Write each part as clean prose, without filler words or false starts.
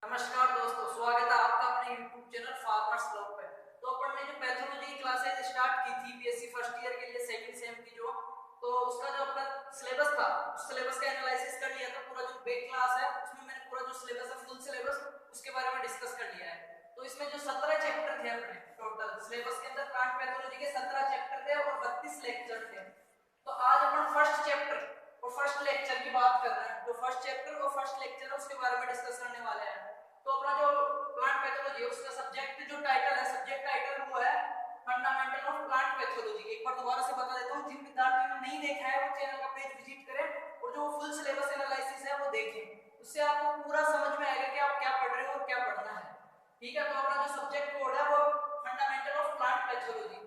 नमस्कार दोस्तों, स्वागत है आपका अपने YouTube चैनल फार्मर्स ब्लॉग पे। तो अपन ने जो पैथोलॉजी की क्लासेज स्टार्ट की थी बीएससी फर्स्ट ईयर के लिए सेकंड सेम की तो उसका जो अपना सिलेबस था उस सिलेबस का एनालिसिस कर लिया था। पूरा जो बेक क्लास है उसमें मैंने पूरा जो सिलेबस है फुल सिलेबस उसके बारे में डिस्कस कर लिया है। तो इसमें जो 17 चैप्टर थे अपने टोटल सिलेबस के अंदर प्लांट पैथोलॉजी के 17 चैप्टर थे और 32 लेक्चर थे। तो आज अपन फर्स्ट चैप्टर और फर्स्ट लेक्चर की बात कर रहे हैं। जो फर्स्ट चैप्टर और फर्स्ट लेक्चर है उसके बारे में डिस्कस करने वाले हैं। तो अपना जो प्लांट पैथोलॉजी है उसका सब्जेक्ट जो टाइटल है सब्जेक्ट टाइटल वो है फंडामेंटल ऑफ प्लांट पैथोलॉजी। एक बार दोबारा से बता देता हूं, जिन विद्यार्थियों ने नहीं देखा है वो चैनल का पेज विजिट करें और जो फुल सिलेबस एनालिसिस है वो देखें। उससे आपको पूरा समझ में आएगा कि आप क्या पढ़ रहे हो और क्या पढ़ना है। ठीक है, तो अपना जो सब्जेक्ट कोड है वो फंडामेंटल ऑफ प्लांट पैथोलॉजी।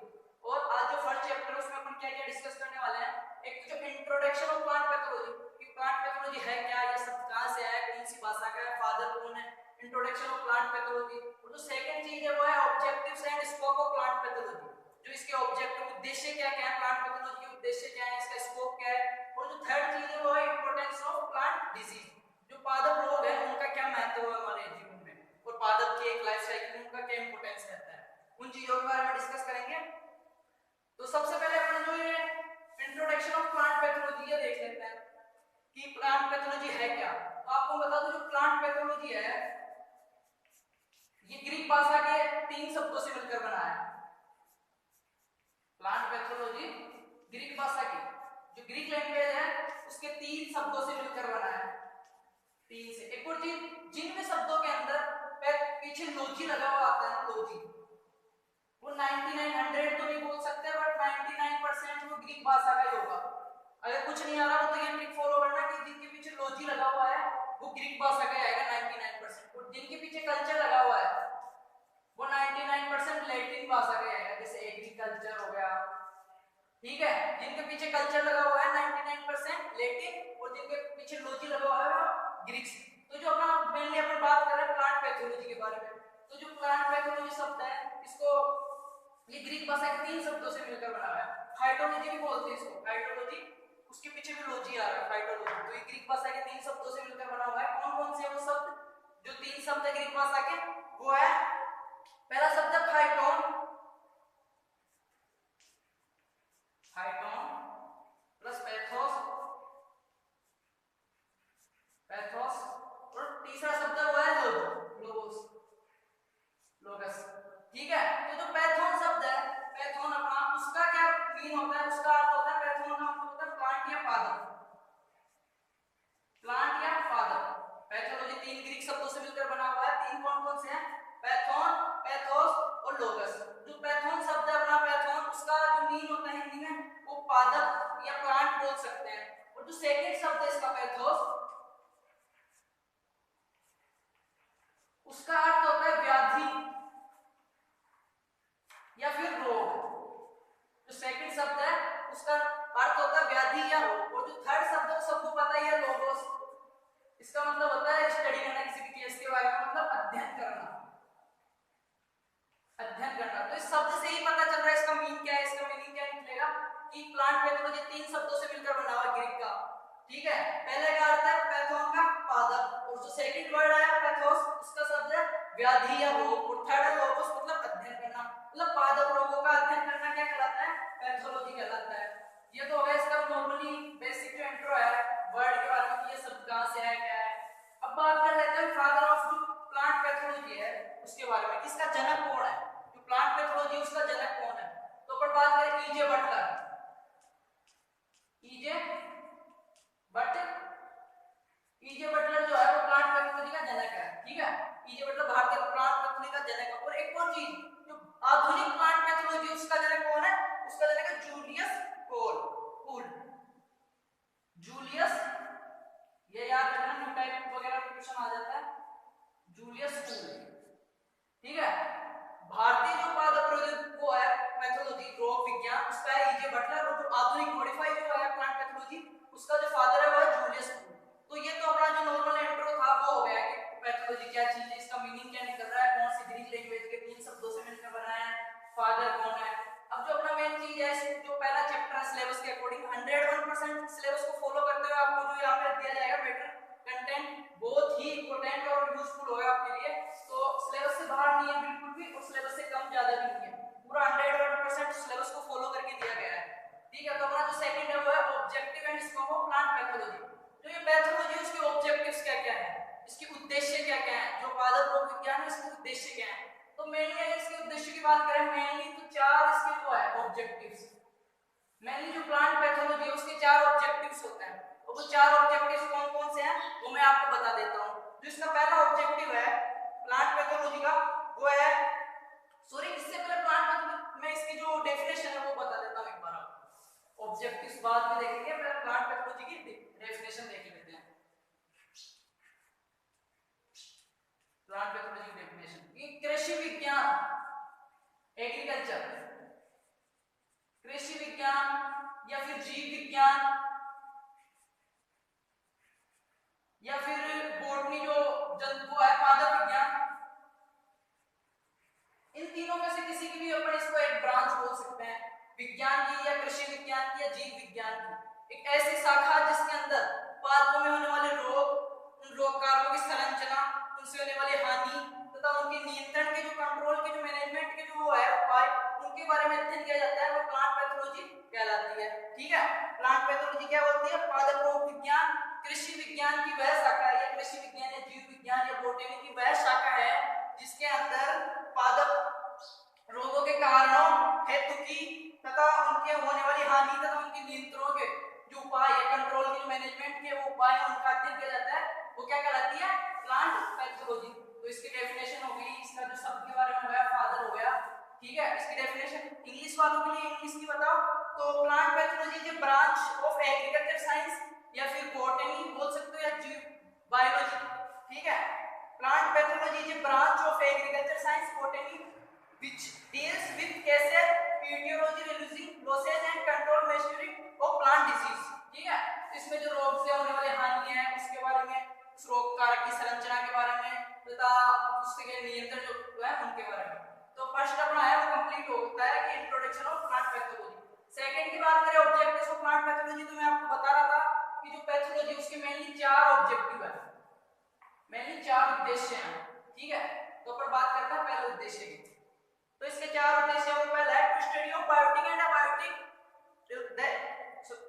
और आज जो फर्स्ट चैप्टर है उसमें अपन क्या क्या डिस्कस करने वाले हैं। एक तो जो इंट्रोडक्शन ऑफ प्लांट पैथोलॉजी कि प्लांट पैथोलॉजी है क्या, ये सब कहां से आया, कौन सी भाषा का है, फादर कौन है, इंट्रोडक्शन ऑफ प्लांट पैथोलॉजी। और जो सेकंड चीज है वो है objectives and scope of plant pathology. जो इसके ऑब्जेक्टिव उद्देश्य क्या क्या है, प्लांट पैथोलॉजी के उद्देश्य क्या है, इसका स्कोप क्या है। और जो थर्ड चीज है वो है इंपॉर्टेंस ऑफ प्लांट डिजीज। जो पादप रोग है उनका क्या महत्व है हमारे जीवन में और पादप की एक लाइफ साइकिल में उनका क्या इंपॉर्टेंस रहता है, उन चीजों के बारे में डिस्कस करेंगे। तो सबसे पहले अपन जो ये इंट्रोडक्शन ऑफ प्लांट पैथोलॉजी ये देख लेते हैं कि प्लांट पैथोलॉजी है क्या। तो आपको बता दूं जो प्लांट पैथोलॉजी है ये ग्रीक भाषा के 3 शब्दों से मिलकर बना है। प्लांट पैथोलॉजी ग्रीक भाषा की जो ग्रीक लैंग्वेज है उसके 3 शब्दों से मिलकर बना है। 3 से। एक और चीज, जिन शब्दों के अंदर पीछे लॉजी लगा हुआ आता है ना, लॉजी वो 9900 तो नहीं बोल सकते बट 99% वो ग्रीक भाषा का ही होगा। अगर कुछ नहीं आ रहा हो तो ये ट्रिक फॉलो करना कि जिनके पीछे लॉजी लगा हुआ है वो ग्रीक भाषा का आएगा 99%, और जिनके पीछे कल्चर लगा हुआ है वो 99% लैटिन भाषा का आएगा, जैसे एग्रीकल्चर हो गया। ठीक है, जिनके पीछे कल्चर लगा हुआ है 99% लैटिन और जिनके पीछे लॉजी लगा हुआ है वो ग्रीक। तो जो अपना मेनली अपन बात कर रहे हैं प्लांट पैथोलॉजी के बारे में, तो जो प्लांट पैथोलॉजी शब्द है इसको ये ग्रीक भाषा के 3 शब्दों से मिलकर बना हुआ है। फाइटोलॉजी भी बोलते हैं इसको, फाइटोलॉजी उसके पीछे भी लॉजी आ रहा है फाइटोलॉजी। तो ये ग्रीक भाषा के 3 शब्दों से मिलकर बना हुआ है। कौन कौन से वो शब्द जो 3 शब्द है ग्रीक भाषा के, वो है पहला शब्द है phyton, phyton plus pathos, pathos, और तीसरा शब्द है वो है लोगोस, लोगस। ठीक है, तो जो पैथोन शब्द है, पैथोन अपना उसका क्या मीन होता है, उसका अर्थ होता है पैथोन का मतलब होता है प्लांट या पादप, प्लांट या पादप। पैथोलॉजी 3 ग्रीक शब्दों से मिलकर बना हुआ है। 3 कौन कौन से हैं, पैथोन, पैथोस और लोगस। जो पैथोन शब्द है अपना, पैथोन उसका जो मीन होता है हिंदी में वो पादप या प्लांट बोल सकते हैं। और जो सेकंड शब्द है इसका पैथोस, उसका अर्थ होता है व्याधि या फिर रोग। जो सेकंड शब्द है उसका अर्थ होता है व्याधि या रोग। और जो थर्ड शब्द है सबको पता ही है लोगोस, इसका मतलब होता है स्टडी करना, किसी भी केस के बारे में, मतलब अध्ययन करना, अध्ययन करना। तो इस शब्द से ही पता चल रहा है इसका मीन क्या है, इसका मीनिंग क्या निकलेगा कि प्लांट पैथोलॉजी 3 शब्दों से मिलकर बना हुआ है ग्रीक का। ठीक है, पहले का अर्थ है पैथोन का पादप, और जो सेकंड वर्ड आया पैथोस उसका शब्द है व्याधि या रोग, और थर्ड है लोगोस मतलब अध्ययन करना, मतलब पादप रोगों का अध्ययन करना क्या कहलाता है, पैथोलॉजी कहलाता है। ये तो हो गया इसका नॉर्मली बेसिक जो इंट्रो है वर्ड के बारे में कि ये सब कहां से है क्या है। अब बात कर लेते हैं फादर ऑफ जो प्लांट पैथोलॉजी है उसके बारे में, किसका जनक कौन है, जो प्लांट पैथोलॉजी उसका जनक कौन है। तो अपन बात करें E J Butler, E J Butler, E J Butler जो है वो प्लांट पैथोलॉजी का जनक है। ठीक है, ईजे बटलर भारतीय प्लांट पैथोलॉजी का जनक है। और एक और चीज, जो आधुनिक प्लांट पैथोलॉजी उसका जनक कौन है, उसका जनक है जूलियस कूल, जूलियस, ये याद रखना न्यू टाइप वगैरह में क्वेश्चन आ जाता है, जूलियस कूल। ठीक है, भारतीय जो पादप रोग को है पैथोलॉजी रोग विज्ञान उसका है ईजे बटलर, और जो आधुनिक मॉडिफाई जो है प्लांट पैथोलॉजी उसका जो फादर है वो है जूलियस कूल। तो ये तो अपना जो नॉर्मल इंट्रो था वो हो गया कि पैथोलॉजी क्या चीज है, इसका मीनिंग क्या निकल रहा है, कौन सी ग्रीक लैंग्वेज के 3 शब्दों से मिलकर बना है, फादर कौन है। अब जो अपना मेन चीज है जो पहला चैप्टर है सिलेबस के अकॉर्डिंग 101% सिलेबस को फॉलो करते हुए आपको जो यहां पे दिया जाएगा मैटर कंटेंट बहुत ही इंपॉर्टेंट और यूजफुल होगा आपके पादप रोग विज्ञान में इसके उद्देश्य क्या है। तो मेनली अगर इसके उद्देश्य की बात करें मेनली तो चार इसके जो है ऑब्जेक्टिव्स, मेनली जो प्लांट पैथोलॉजी है उसके चार ऑब्जेक्टिव्स होते हैं और वो चार ऑब्जेक्टिव्स कौन कौन से हैं वो मैं आपको बता देता हूं। जो इसका पहला ऑब्जेक्टिव है प्लांट पैथोलॉजी का वो है, सॉरी इससे पहले प्लांट पैथोलॉजी में इसकी जो डेफिनेशन है वो बता देता हूं एक बार आपको, ऑब्जेक्टिव्स बाद में देखेंगे, पहले प्लांट पैथोलॉजी की डेफिनेशन देख लेते हैं। प्लांट पैथोलॉजी की डेफिनेशन कि कृषि विज्ञान, एग्रीकल्चर, कृषि विज्ञान या फिर जीव विज्ञान या फिर बॉटनी जो जंतु है पादप विज्ञान, इन तीनों में से किसी की भी अपन इसको एक ब्रांच बोल सकते हैं, विज्ञान की या कृषि विज्ञान की या जीव विज्ञान की, एक ऐसी शाखा जिसके अंदर पादपों में होने वाले रोग, उन रोग कारकों की संरचना, उनसे होने वाली हानि तथा उनके नियंत्रण के जो कंट्रोल के जो मैनेजमेंट के जो है उपाय उनके बारे में अध्ययन किया जाता है, वो प्लांट पैथोलॉजी कहलाती है। ठीक है, प्लांट पैथोलॉजी क्या होती है, पादप रोग विज्ञान कृषि विज्ञान की वह शाखा है या कृषि विज्ञान या जीव विज्ञान या बॉटनी की वह शाखा है जिसके अंदर पादप रोगों के कारणों, हेतु की तथा उनके होने वाली हानि तथा उनके नियंत्रणों के जो उपाय है, कंट्रोल के जो मैनेजमेंट के वो उपाय उनका अध्ययन किया जाता है, वो क्या कहलाती है, प्लांट पैथोलॉजी। तो इसकी डेफिनेशन हो गई, इसका जो शब्द के बारे में हो गया फादर हो गया। ठीक है, इसकी डेफिनेशन इंग्लिश वालों के लिए इंग्लिश की बताओ तो plant pathology is a branch of agriculture science या फिर बॉटनी बोल सकते हो या जीव बायोलॉजी। ठीक है, plant pathology is a branch of agriculture science botany which deals with cases, etiology, reducing losses and control measuring of plant disease। ठीक है, इसमें जो रोग से होने वाली हानि है उसके बारे में, उस रोग कारक की संरचना के बारे में तथा उसके नियंत्रण जो है उनके बारे में। तो फर्स्ट अपना है वो कंप्लीट होता है कि introduction of plant pathology. Second की बात करें ऑब्जेक्टिव्स ऑफ प्लांट पैथोलॉजी, तो मैं आपको बता रहा था कि जो पैथोलॉजी उसके मेनली चार ऑब्जेक्टिव है, मेनली चार उद्देश्य हैं। ठीक है, तो अपन बात करते हैं पहले उद्देश्य की। तो इसके चार उद्देश्य हैं, वो पहला है to study of biotic and abiotic,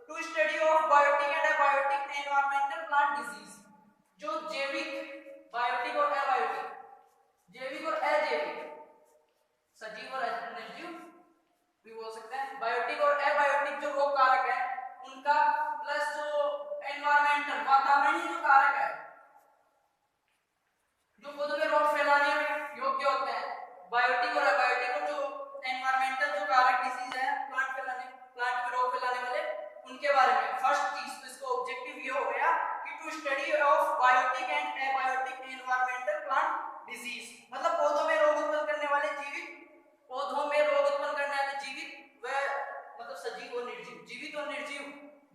to study of biotic and abiotic environmental plant disease, जो जैविक बायोटिक और अबायोटिक, जैविक और अजैविक, सजीव और निर्जीव भी बोल सकते हैं, बायोटिक और अबायोटिक जो रोग कारक है उनका, प्लस जो एनवायरमेंटल वातावरणीय जो कारक है जो खुद में रोग फैलाने में योग्य होते हैं, बायोटिक और अबायोटिक और जो एनवायरमेंटल जो कारक डिजीज है प्लांट में रोग फैलाने वाले उनके बारे में। फर्स्ट चीज तो इसका ऑब्जेक्टिव ये हो गया कि to study of biotic and abiotic environmental plant disease, मतलब पौधों में रोग उत्पन्न करने वाले जीवित, पौधों में रोग उत्पन्न करने वाले जीवित व मतलब सजीव और निर्जीव, जीवित और निर्जीव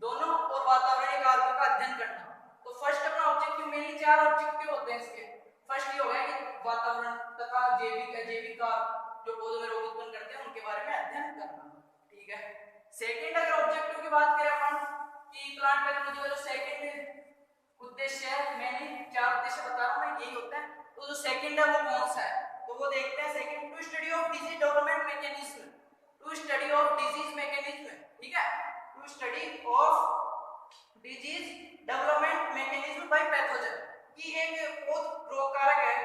दोनों, और वातावरणीय कारकों का अध्ययन करना। तो फर्स्ट अपना ऑब्जेक्टिव मेनली चार ऑब्जेक्टिव होते हैं इसके। फर्स्ट ये हो गया कि वातावरण तथा जैविक अजैविक का जो पौधों में रोग उत्पन्न करते हैं उनके बारे में अध्ययन करना। ठीक है, सेकंड अगर ऑब्जेक्टिव की बात करें अपन कि प्लांट पैथोलॉजी का जो सेकंड उद्देश्य है, मैंने चार उद्देश्य बता रहा हूं मैं, यही होता है। तो जो सेकंड है वो कौन सा है, तो वो देखते हैं second, to study of disease development mechanism, to study of disease mechanism. ठीक है, to study of disease development mechanism by pathogen, कि एक बहुत रोग कारक है,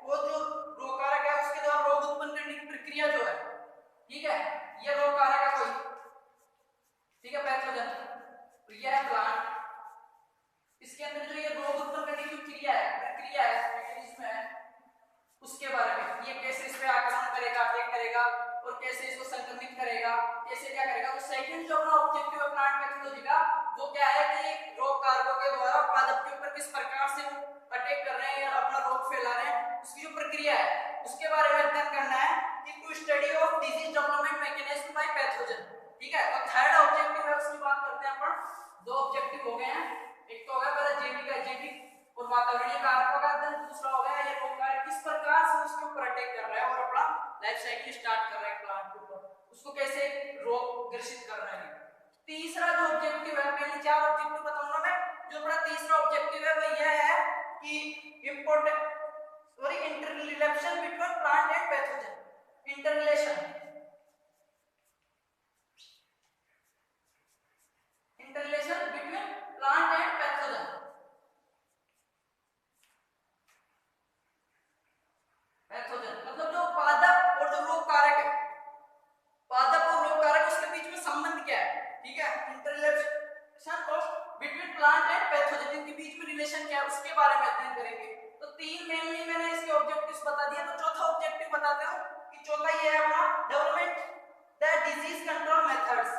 वो जो रोग कारक है उसके द्वारा रोग उत्पन्न करने की प्रक्रिया जो है, ठीक है, ये रोग कारक है कोई, ठीक है, पैथोजन, तो ये है प्लांट, इसके अंदर जो ये रोग उत्पन्न करने की क्रिया है, प्रक्रिया है, मैकेनिज्म है, उसके बारे में, ये कैसे इस पे आक्रमण करेगा, अटैक करेगा और कैसे इसको संक्रमित करेगा, कैसे क्या करेगा। तो सेकंड जो अपना ऑब्जेक्टिव है प्लांट पैथोलॉजी का वो क्या है कि रोग कारकों के द्वारा पादप के ऊपर किस प्रकार से वो अटैक कर रहे हैं या अपना रोग फैला रहे हैं, उसकी जो प्रक्रिया है उसके बारे में अध्ययन करना है, कि to study of disease development mechanism by pathogen. ठीक है, और थर्ड ऑब्जेक्टिव है उसकी बात करते हैं अपन। दो ऑब्जेक्टिव हो गए हैं, एक तो हो गया पहला जैविक अजैविक और वातावरणीय कारकों का अध्ययन, दूसरा हो गया ये रोग कारक किस प्रकार से उसके ऊपर अटैक कर रहा है और अपना लाइफ साइकिल स्टार्ट कर रहा है प्लांट के ऊपर, उसको कैसे रोग ग्रसित कर रहा है। तीसरा जो ऑब्जेक्टिव है, पहले चार ऑब्जेक्टिव बताऊंगा मैं, जो अपना तीसरा ऑब्जेक्टिव है वो यह है कि important sorry interrelation between plant and pathogen, interrelation between plant and pathogen. बता दिए, तो चौथा ऑब्जेक्टिव बताते हो कि चौथा ये है अपना development the disease control methods.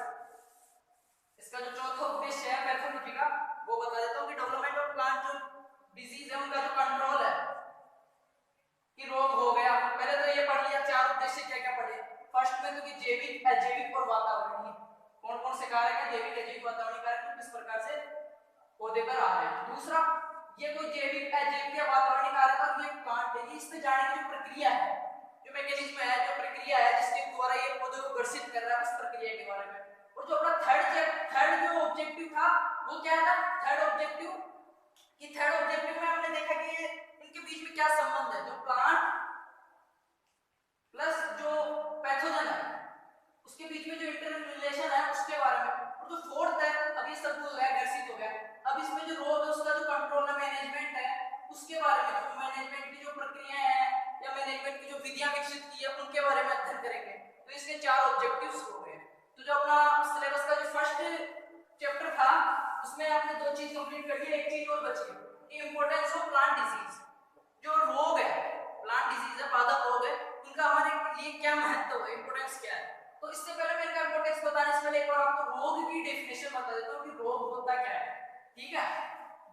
इसका जो चौथा उद्देश्य है पैथोलॉजी का वो बता देता हूँ कि डेवलपमेंट ऑफ प्लांट जो डिजीज है उनका जो कंट्रोल है कि रोग हो गया। पहले तो ये पढ़ लिया चार उद्देश्य क्या क्या पढ़े। फर्स्ट में तो कि जैविक अजैविक और वातावरणीय, कौन कौन से कारक है जैविक अजैविक वातावरणीय कारक किस प्रकार से पौधे पर आ रहे हैं। दूसरा ये कोई जैविक अजैविक या वातावरणीय कारक और ये प्लांट है, इस पे जाने की जो प्रक्रिया है, जो मैकेनिज्म है, जो प्रक्रिया है जिसके द्वारा ये पौधे को ग्रसित कर रहा है, उस प्रक्रिया के बारे में। और जो अपना थर्ड जो ऑब्जेक्टिव था वो क्या था, थर्ड ऑब्जेक्टिव में हमने देखा कि इनके बीच में क्या संबंध है, जो प्लांट प्लस जो पैथोजन है उसके बीच में जो इंटर रिलेशन है उसके बारे में। और जो फोर्थ है, अब ये सब हो गया ग्रसित हो गया, अब इसमें जो रोग है उसका जो कंट्रोल है मैनेजमेंट है उसके बारे में, जो मैनेजमेंट की जो प्रक्रियाएं हैं या मैनेजमेंट की जो विधियां विकसित की है उनके बारे में अध्ययन करेंगे। तो इसके चार ऑब्जेक्टिव्स हो गए। तो जो अपना सिलेबस का जो फर्स्ट चैप्टर था उसमें आपने दो चीज कंप्लीट कर ली, एक चीज और बची है, इंपॉर्टेंस ऑफ प्लांट डिजीज। जो रोग है, प्लांट डिजीज है, पादप रोग है, उनका हमारे लिए क्या महत्व है, इंपॉर्टेंस क्या है। तो इससे पहले मैं इनका इंपॉर्टेंस बताने से पहले एक बार आपको रोग की डेफिनेशन बता देता हूं कि रोग होता क्या है। ठीक है,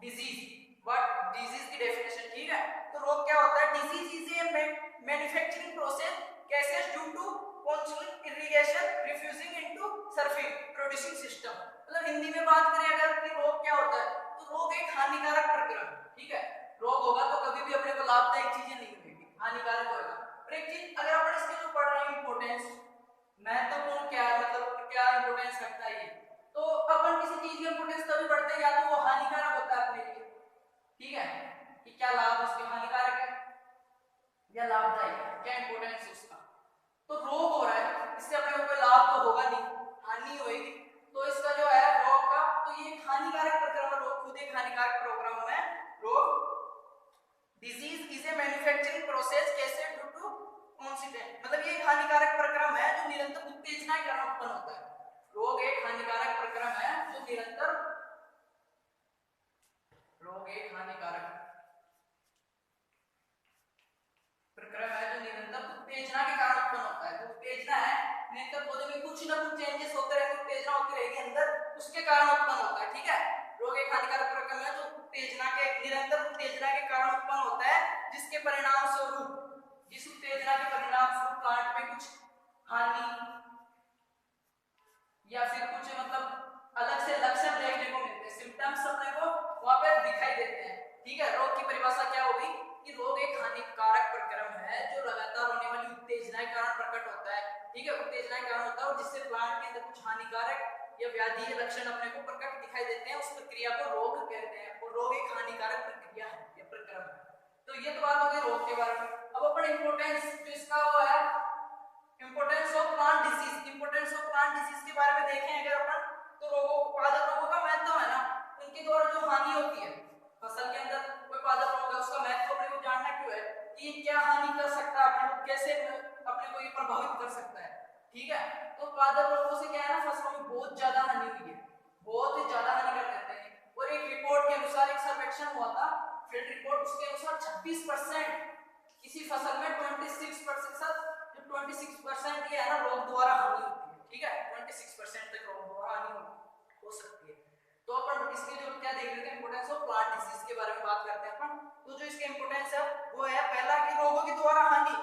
डिजीज, व्हाट डिजीज की डेफिनेशन। ठीक है, तो रोग क्या होता है, disease is a manufacturing process cases due to constant irrigation refusing into surface producing system. मतलब हिंदी में बात करें अगर कि रोग क्या होता है, तो रोग एक हानिकारक प्रक्रिया। ठीक है, रोग होगा तो कभी भी अपने को लाभदायक चीजें नहीं मिलेगी, हानिकारक होगा। और एक चीज अगर अपन इसके जो पढ़ रहे हैं इंपॉर्टेंस, महत्वपूर्ण क्या है, मतलब क्या इंपॉर्टेंस रखता है ये, तो अपन किसी चीज की इंपॉर्टेंस तभी पढ़ते हैं या तो वो हानिकारक होता है अपने लिए, ठीक है, कि क्या लाभ उसके हानिकारक है या लाभदायक है, क्या इंपॉर्टेंस उसका। तो रोग हो रहा है, इससे अपने को कोई लाभ तो होगा नहीं, हानि होगी। तो इसका जो है रोग का, तो ये एक हानिकारक प्रोग्राम है, रोग खुद एक हानिकारक प्रोग्राम है। रोग disease is a manufacturing process कैसे ड्यू टू कॉन्स्टेंट, मतलब ये एक हानिकारक प्रक्रम है जो निरंतर उत्तेजना के कारण उत्पन्न होता है। रोग एक हानिकारक प्रक्रम है जो निरंतर, रोग एक हानिकारक प्रक्रम है जो निरंतर उत्तेजना के कारण उत्पन्न होता है। तो उत्तेजना है, निरंतर पौधे में कुछ ना कुछ चेंजेस होते रहेंगे, उत्तेजना होती रहेगी अंदर, उसके कारण उत्पन्न होता है। ठीक है, रोग एक हानिकारक प्रक्रम है जो उत्तेजना के, निरंतर उत्तेजना के कारण उत्पन्न होता है, जिसके परिणाम स्वरूप, जिस उत्तेजना के परिणाम स्वरूप प्लांट में कुछ हानि या फिर कुछ मतलब अलग से लक्षण देखने को मिलते हैं, सिम्टम्स अपने को वहां पे दिखाई देते हैं। ठीक है, रोग की परिभाषा क्या होगी कि रोग एक हानिकारक प्रक्रम है जो लगातार होने वाली उत्तेजना के कारण प्रकट होता है। ठीक है, उत्तेजना के कारण होता है और जिससे प्लांट के अंदर कुछ हानिकारक या व्याधि के लक्षण अपने को प्रकट दिखाई देते हैं, उस प्रक्रिया को रोग कहते हैं। और रोग एक हानिकारक प्रक्रिया है या प्रक्रम है। तो ये तो बात हो गई रोग के बारे में। अब अपन इंपॉर्टेंस जो इसका वो है, importance of plant disease, importance of plant disease के बारे में देखें अगर अपन, तो रोगों, पादप रोगों का महत्व है ना, उनके द्वारा जो हानि होती है फसल के अंदर, कोई पादप रोग है उसका महत्व अपने को जानना क्यों है कि ये क्या हानि कर सकता है अपने को, कैसे अपने को ये प्रभावित कर सकता है। ठीक है, तो पादप रोगों से क्या है ना, फसलों में बहुत ज्यादा हानि हुई है, बहुत ही ज्यादा हानि कर देते हैं। और एक रिपोर्ट के अनुसार, एक सर्वेक्षण हुआ था फील्ड रिपोर्ट, उसके अनुसार 26% किसी फसल में 26% 26% ये है ना रोग द्वारा हानि होती है। ठीक है, 26% तक रोग द्वारा हानि हो सकती है। तो अपन इसके जो क्या देख रहे थे, इंपॉर्टेंस ऑफ प्लांट डिजीज के बारे में बात करते हैं अपन। तो जो इसके इंपॉर्टेंस है वो है पहला कि रोगों के द्वारा हानि,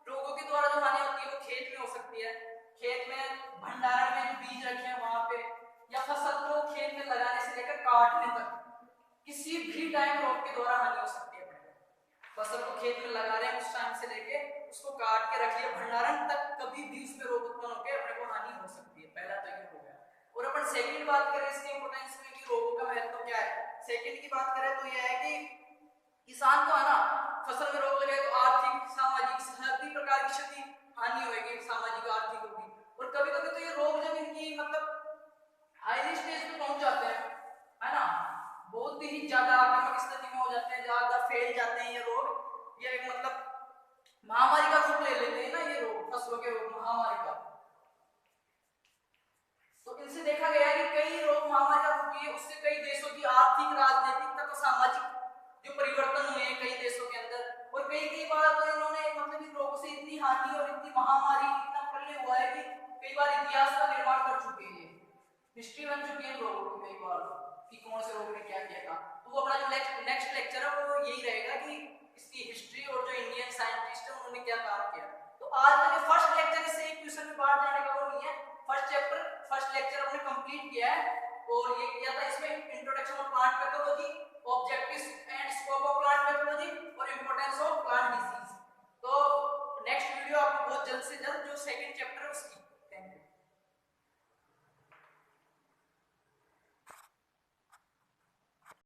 रोगों के द्वारा जो हानि होती है वो खेत में हो सकती है, खेत में भंडारण में जो बीज रखे हैं वहां पे, या फसल को खेत में लगाने से लेकर काटने तक किसी भी टाइम रोग के द्वारा हानि हो सकती है। फसल को खेत में लगा रहे हैं उस टाइम से लेके उसको काट के रख लिया भंडारण तक, कभी भी उसमें रोग उत्पन्न होकर अपने को हानि हो सकती है। पहला तो ये हो गया। और अपन सेकंड बात करें इसके इंपॉर्टेंस में कि रोगों का महत्व क्या है, सेकंड की बात करें तो यह है कि किसान को है ना फसल में रोग लगे तो आर्थिक, सामाजिक, सभी प्रकार की क्षति हानि होगी, सामाजिक आर्थिक होगी। और कभी कभी तो ये रोग जब इनकी मतलब हाई स्टेज पे पहुंच जाते हैं, है ना, बहुत ही ज्यादा आक्रामक स्थिति में हो जाते हैं, ज्यादा फैल जाते हैं ये रोग, ये एक मतलब महामारी का रूप ले लेते हैं ना ये रोग, फसलों के रोग महामारी का। तो इनसे देखा गया है कि कई रोग महामारी का रूप लिए, उससे कई देशों की आर्थिक, राजनीतिक तथा सामाजिक जो परिवर्तन हुए हैं कई देशों के अंदर। और कई बार तो इन्होंने हानि और इतनी महामारी, इतना प्रलय हुआ है कि कई बार इतिहास का निर्माण कर चुके हैं, हिस्ट्री बन चुकी है लोगों की कई बार कि कौन से लोगों ने क्या किया था। तो वो अपना जो नेक्स्ट लेक्चर है वो यही रहेगा कि इसकी हिस्ट्री और जो इंडियन साइंटिस्ट है उन्होंने क्या काम किया। तो आज का जो फर्स्ट लेक्चर इससे एक क्वेश्चन में बाहर जाने का वो नहीं है, फर्स्ट लेक्चर हमने कंप्लीट किया है और ये किया था इसमें introduction of plant pathology, objectives and scope of plant pathology और इंपॉर्टेंस ऑफ प्लांट डिजीज। तो नेक्स्ट वीडियो आपको बहुत जल्द से जल्द जो सेकंड चैप्टर है उसकी